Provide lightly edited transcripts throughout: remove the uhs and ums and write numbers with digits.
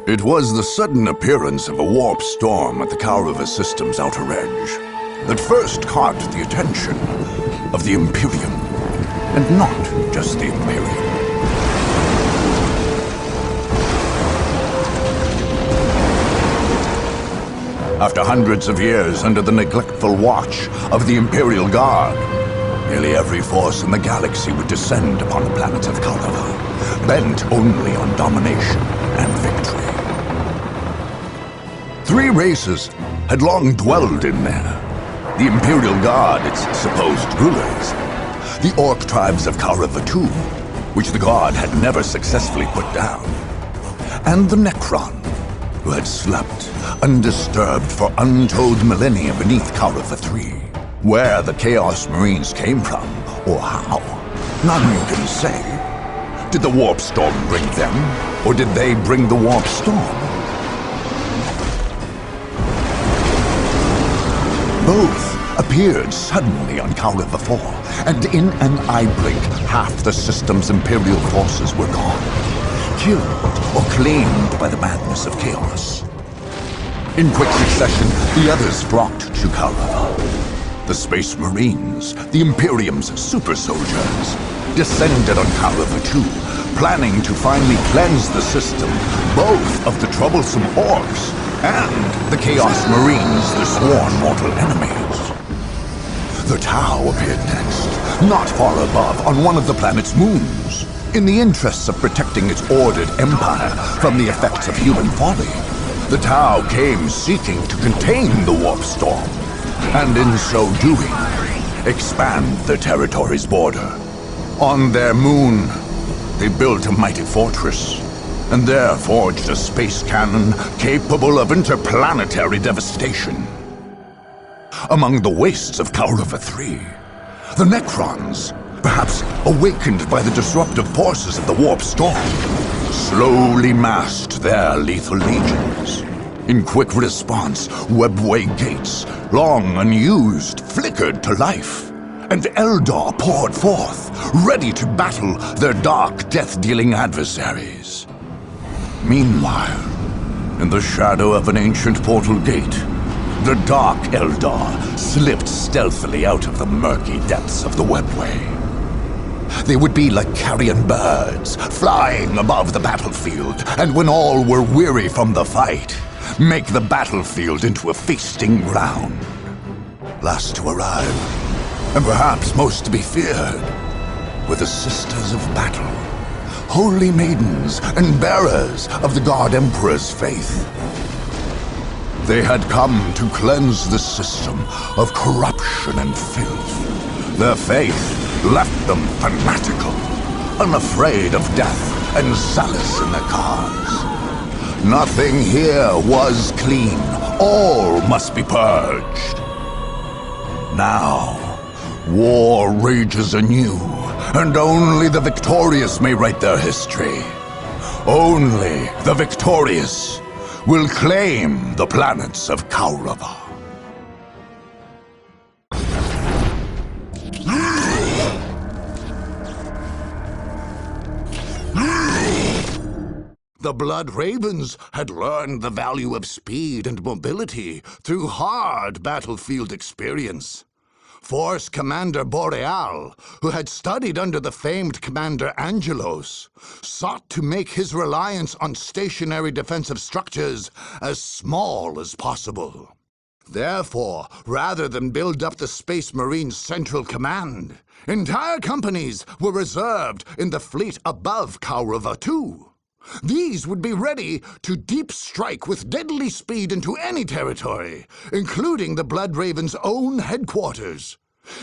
It was the sudden appearance of a warp storm at the Kaurava system's outer edge that first caught the attention of the Imperium, and not just the Imperium. After hundreds of years under the neglectful watch of the Imperial Guard, nearly every force in the galaxy would descend upon the planet of Kaurava, bent only on domination and victory. 3 races had long dwelled in there. The Imperial Guard, its supposed rulers, the Orc tribes of Kaurava II, which the Guard had never successfully put down, and the Necron, who had slept undisturbed for untold millennia beneath Kaurava III. Where the Chaos Marines came from, or how, none can say. Did the Warp Storm bring them, or did they bring the Warp Storm? Both appeared suddenly on Kaurava IV, and in an eye blink, half the system's Imperial forces were gone, killed or claimed by the madness of chaos. In quick succession, the others flocked to Kaurava. The Space Marines, the Imperium's super soldiers, descended on Kaurava II, planning to finally cleanse the system, both of the troublesome Orcs and the Chaos Marines, their sworn mortal enemies. The Tau appeared next, not far above, on one of the planet's moons. In the interests of protecting its ordered empire from the effects of human folly, the Tau came seeking to contain the Warp Storm, and in so doing, expand the territory's border. On their moon, they built a mighty fortress, and there forged a space cannon capable of interplanetary devastation. Among the wastes of Kaurava III, the Necrons, perhaps awakened by the disruptive forces of the Warp Storm, slowly massed their lethal legions. In quick response, webway gates, long unused, flickered to life, and Eldar poured forth, ready to battle their dark, death-dealing adversaries. Meanwhile, in the shadow of an ancient portal gate, the Dark Eldar slipped stealthily out of the murky depths of the webway. They would be like carrion birds, flying above the battlefield, and when all were weary from the fight, make the battlefield into a feasting ground. Last to arrive, and perhaps most to be feared, were the Sisters of Battle, holy maidens and bearers of the God Emperor's faith. They had come to cleanse the system of corruption and filth. Their faith left them fanatical, unafraid of death and solace in their cause. Nothing here was clean. All must be purged. Now, war rages anew, and only the victorious may write their history. Only the victorious will claim the planets of Kaurava. The Blood Ravens had learned the value of speed and mobility through hard battlefield experience. Force Commander Boreale, who had studied under the famed Commander Angelos, sought to make his reliance on stationary defensive structures as small as possible. Therefore, rather than build up the Space Marines' Central Command, entire companies were reserved in the fleet above Kaurava II. These would be ready to deep strike with deadly speed into any territory, including the Blood Raven's own headquarters.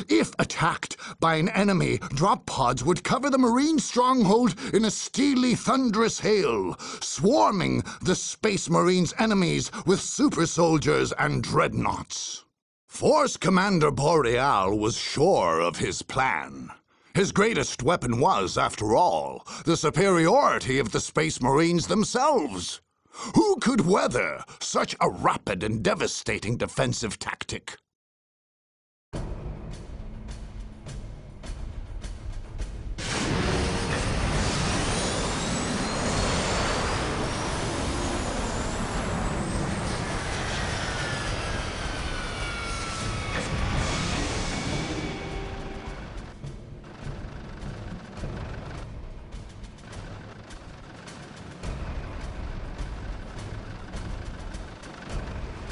If attacked by an enemy, drop pods would cover the Marine stronghold in a steely, thunderous hail, swarming the Space Marines' enemies with super soldiers and dreadnoughts. Force Commander Boreale was sure of his plan. His greatest weapon was, after all, the superiority of the Space Marines themselves. Who could weather such a rapid and devastating defensive tactic?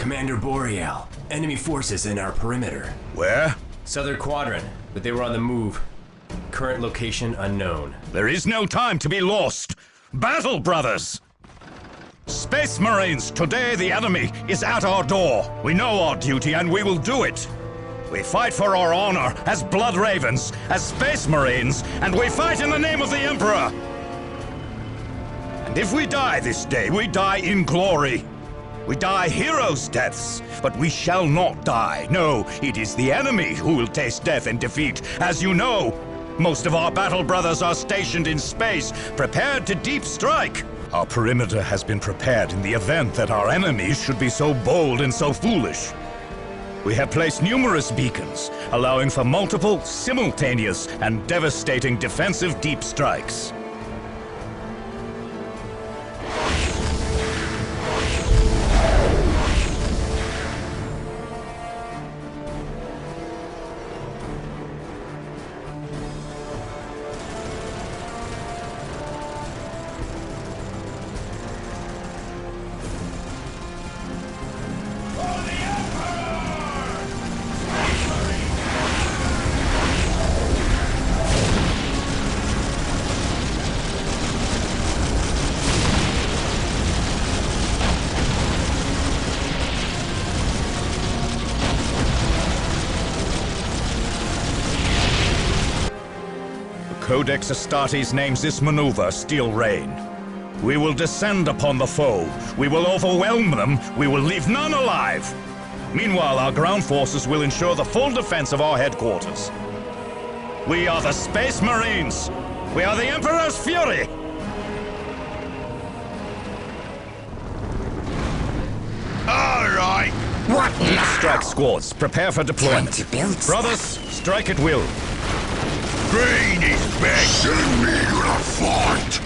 Commander Boreale. Enemy forces in our perimeter. Where? Southern quadrant, but they were on the move. Current location unknown. There is no time to be lost. Battle, brothers! Space Marines, today the enemy is at our door. We know our duty and we will do it. We fight for our honor as Blood Ravens, as Space Marines, and we fight in the name of the Emperor. And if we die this day, we die in glory. We die heroes' deaths, but we shall not die. No, it is the enemy who will taste death and defeat. As you know, most of our battle brothers are stationed in space, prepared to deep strike. Our perimeter has been prepared in the event that our enemies should be so bold and so foolish. We have placed numerous beacons, allowing for multiple, simultaneous, and devastating defensive deep strikes. Codex Astartes names this maneuver Steel Rain. We will descend upon the foe. We will overwhelm them. We will leave none alive. Meanwhile, our ground forces will ensure the full defense of our headquarters. We are the Space Marines. We are the Emperor's Fury. All right. What Deep now? strike squads, prepare for deployment. Time to build Brothers, strike at will. Green is back. Send me to the fight.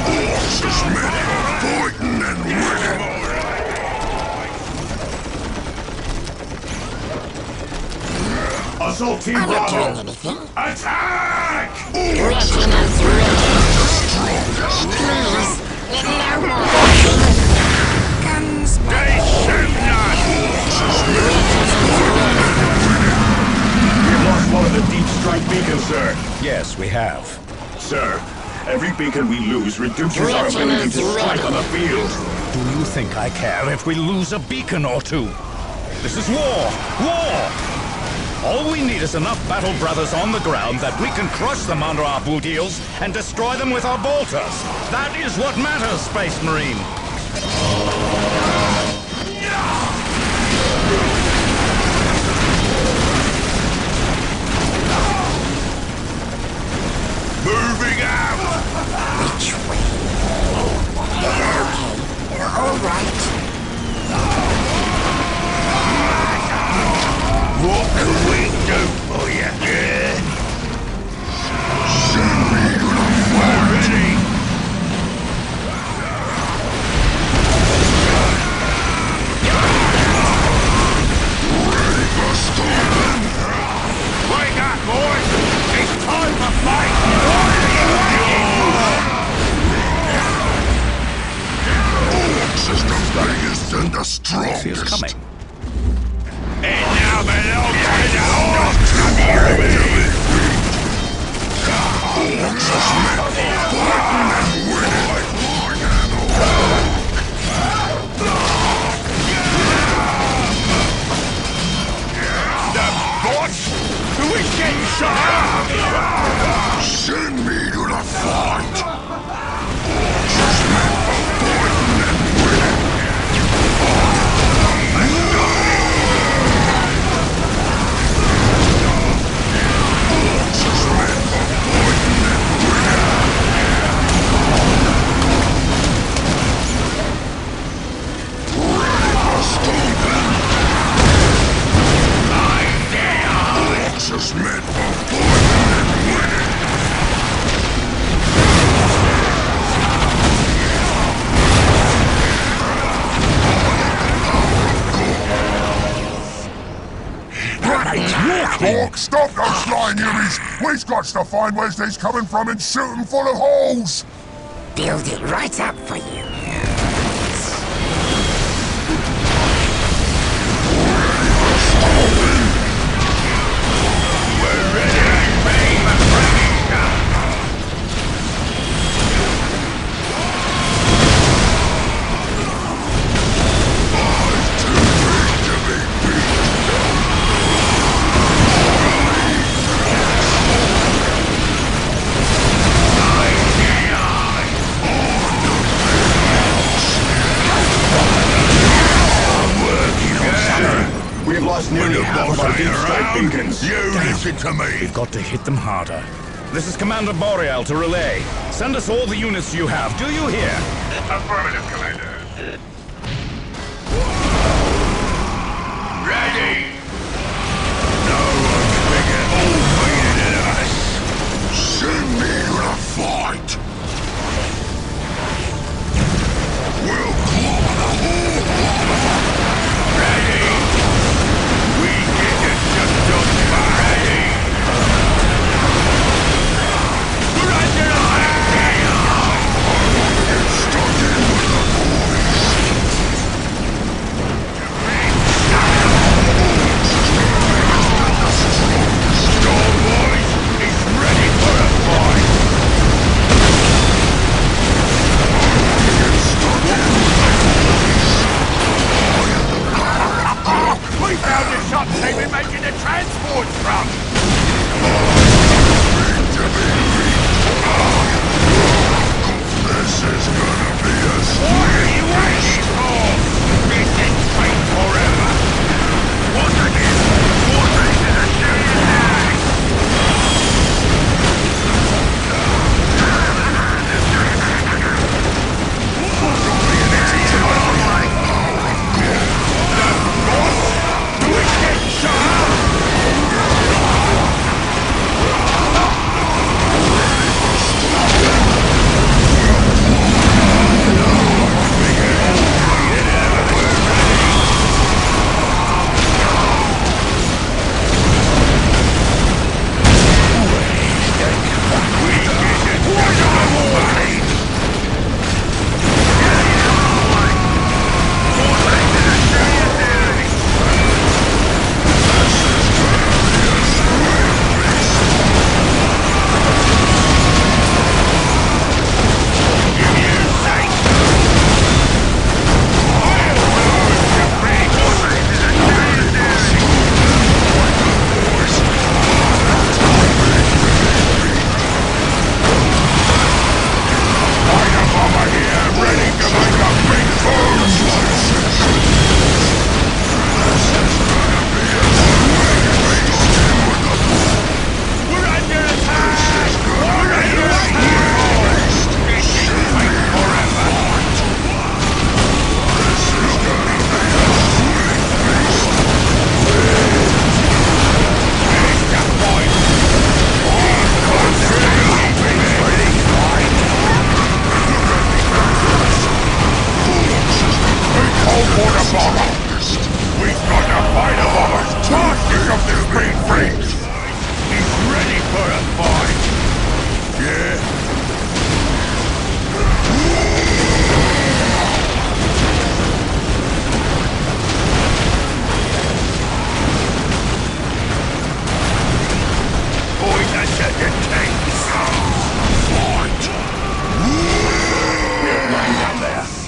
Orcs is meant for fighting and winning. Assault Team I'm not Bravo. doing anything. Attack! Retinas ready. Please, no more fighting. Guns, They shoot not. We've lost one of the deep strike beacons, sir. Yes, we have. Sir, every beacon we lose reduces our ability to strike on the field. Do you think I care if we lose a beacon or two? This is war! War! All we need is enough battle brothers on the ground that we can crush them under our boot heels and destroy them with our bolters. That is what matters, Space Marine. Moving out. which way? Okay, all right. What can we do for you? Send me to the fight. Ready. Ready for storm. Wake up, boys! It's time to fight! Orcs is the biggest and the strongest. He is coming. It now belongs to the Orcs of the enemy! Orcs is meant for fighting and winning! The boss? Who is getting shot? Send me to the fight! Orcs is meant for fighting and winning! Orcs is meant for fighting and winning! Ready for stomping! Orcs is meant for fighting and winning! Orcs, stop those flying Unis! We've got to find where's these coming from and shoot them full of holes! Build it right up for you. deep strike beacons. You listen to me. We've got to hit them harder. This is Commander Boreale to relay. Send us all the units you have. Do you hear? Affirmative, Commander. Ready. No one's bigger or meaner than us. Send me to the fight. We'll climb the whole planet. Ready. We get it just on ready. We're under attack. Get stuck in with the boys. Your boys is ready for a fight. Get stuck in with the boys. We found a shop they've been making the transports from. This is gonna be a what are you waiting for? This is fight forever. What again? What is it a serious day? Do we get shot?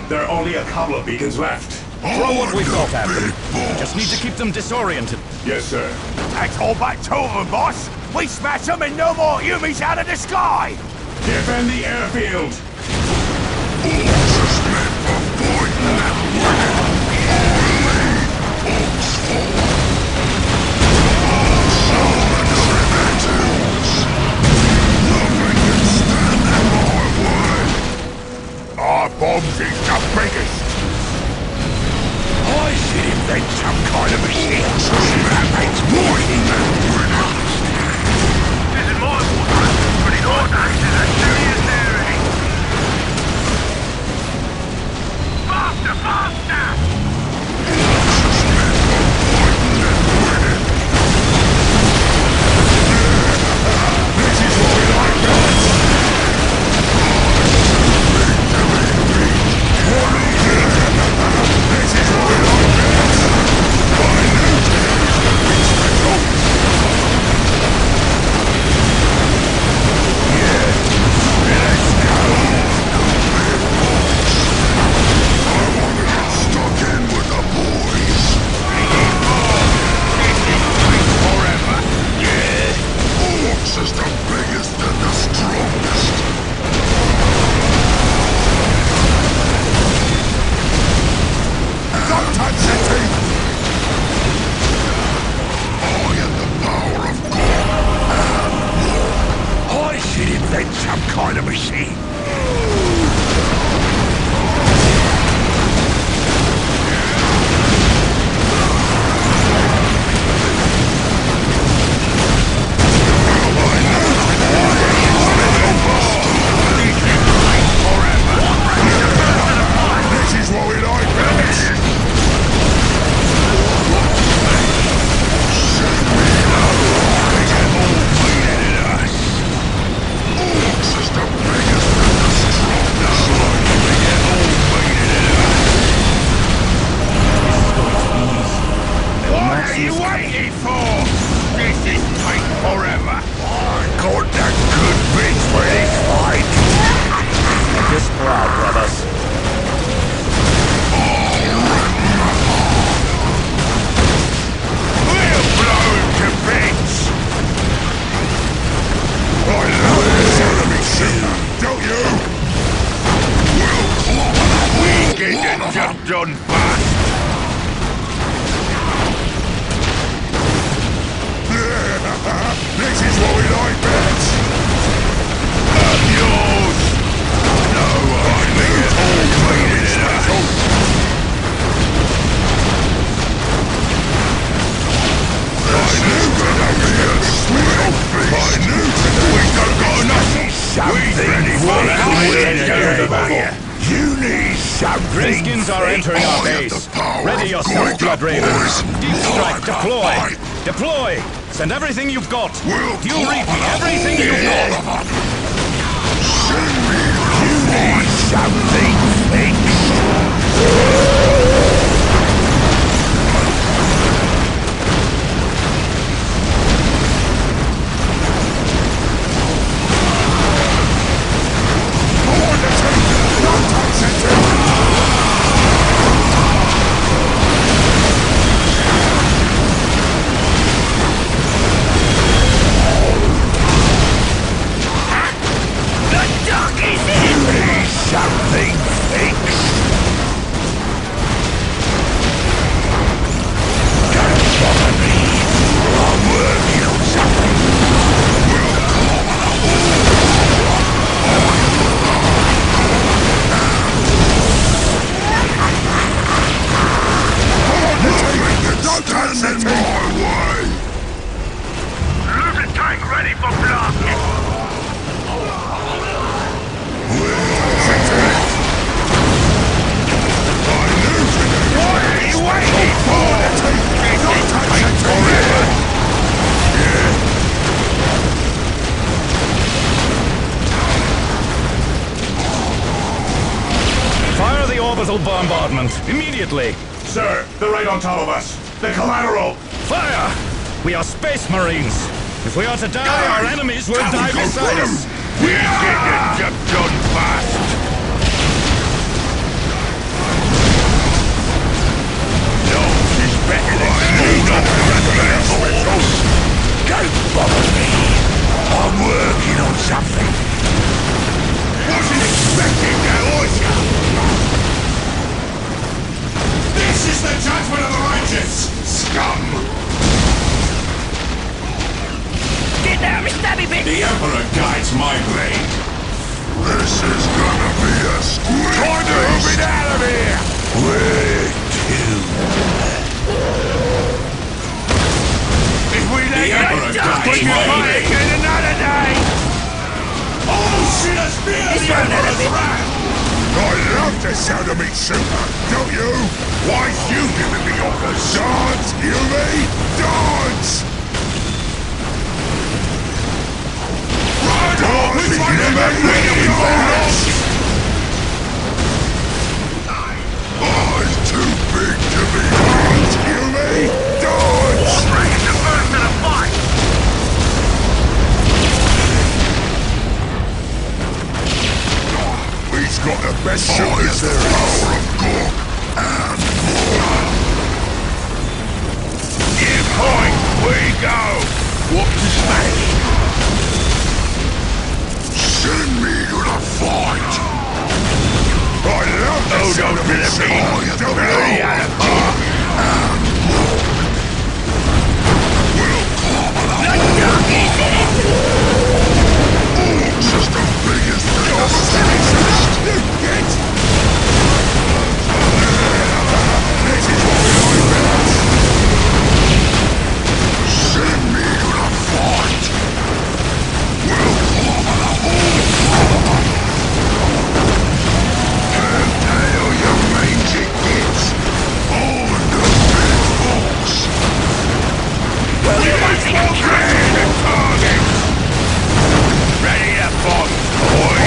There are only a couple of beacons left. Throw what we've got at them. Just need to keep them disoriented. Yes, sir. That's all but two of them, boss. We smash them and no more humans out of the sky. Defend the airfield. Our bombs is the biggest. I should invent some kind of machine that makes more impact. This is my water, but in our days is a serious area. Faster, faster! This is what we like, guys. This is what we like, guys. My lieutenant is the big special. Yeah, let's go. I want to get started. job done fast. This is what we like best! I'm yours! No, I'm being all cleaning it up. I knew today was gonna be sweet! I knew today We don't got enough. We're ready for that. You need something! Greenskins are entering our base. Ready yourself, Blood Ravens. Deep strike, deploy! Deploy! Send everything you've got! Do you read me? Everything you've got! You need something fixed! Something fixed! Don't bother me! I'm working on something! Don't stand in my way! Loot tank ready for blasting. What are you waiting for? Fire the orbital bombardment, immediately! Sir, they're right on top of us! The collateral! Fire! We are Space Marines! If we are to die, our enemies will die beside us! We're getting the job done fast. No, she's better than Don't bother me! I'm working on something! Wasn't expecting that, was ya? This is the judgment of the righteous! Scum! Get down, me stabby bitch! The Emperor guides my blade! This is gonna be a squeak! Trying to move it out of here! Where to? If we let The Emperor guides we can my fight blade! again another day! Oh, shit has fear the Emperor's wrath! I love the sound of meat super, don't you? Why's you giving me orders? Dance, you me? Dance! Right on! Which one of them really dance? I'm too big to be dance, you me? Dance! Bring the first to the fight! He's got the best shooters there. Power of Gorg and more. You point, we go! What to say? Send me to the fight. I love the sound of it. Don't be out of Gorg! We'll clobber the Orcs is the biggest thing that exists. This is what we like best. Send me to the fight. We'll clobber the whole Hail, you mangy kids. On the big boss. Clear the target! Ready to fight, boy!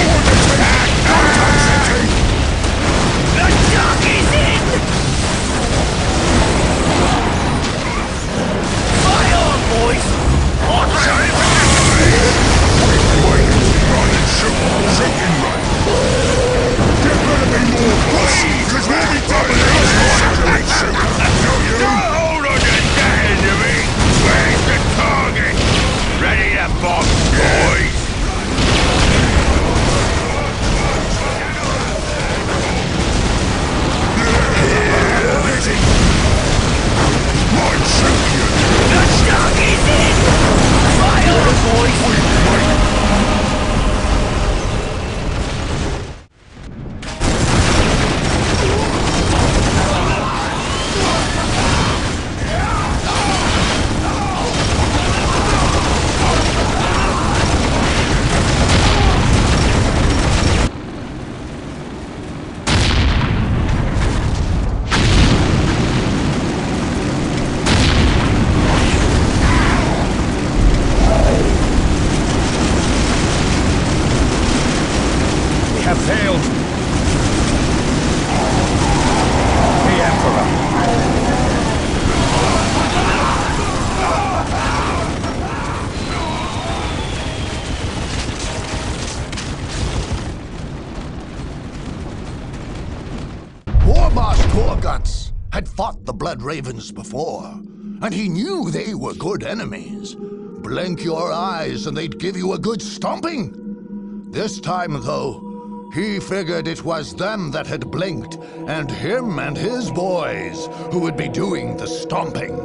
boss Gorgutz had fought the Blood Ravens before, and he knew they were good enemies. Blink your eyes and they'd give you a good stomping. This time, though, he figured it was them that had blinked, and him and his boys who would be doing the stomping.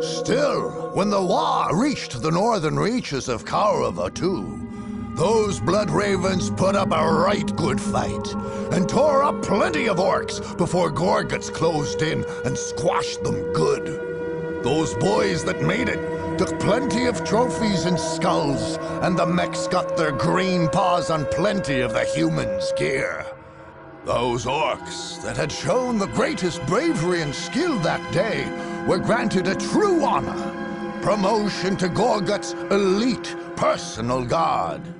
Still, when the war reached the northern reaches of Kaurava too, those Blood Ravens put up a right good fight, and tore up plenty of orcs before Gorgutz closed in and squashed them good. Those boys that made it took plenty of trophies and skulls, and the mechs got their green paws on plenty of the humans' gear. Those orcs that had shown the greatest bravery and skill that day were granted a true honor, promotion to Gorgutz's elite personal guard.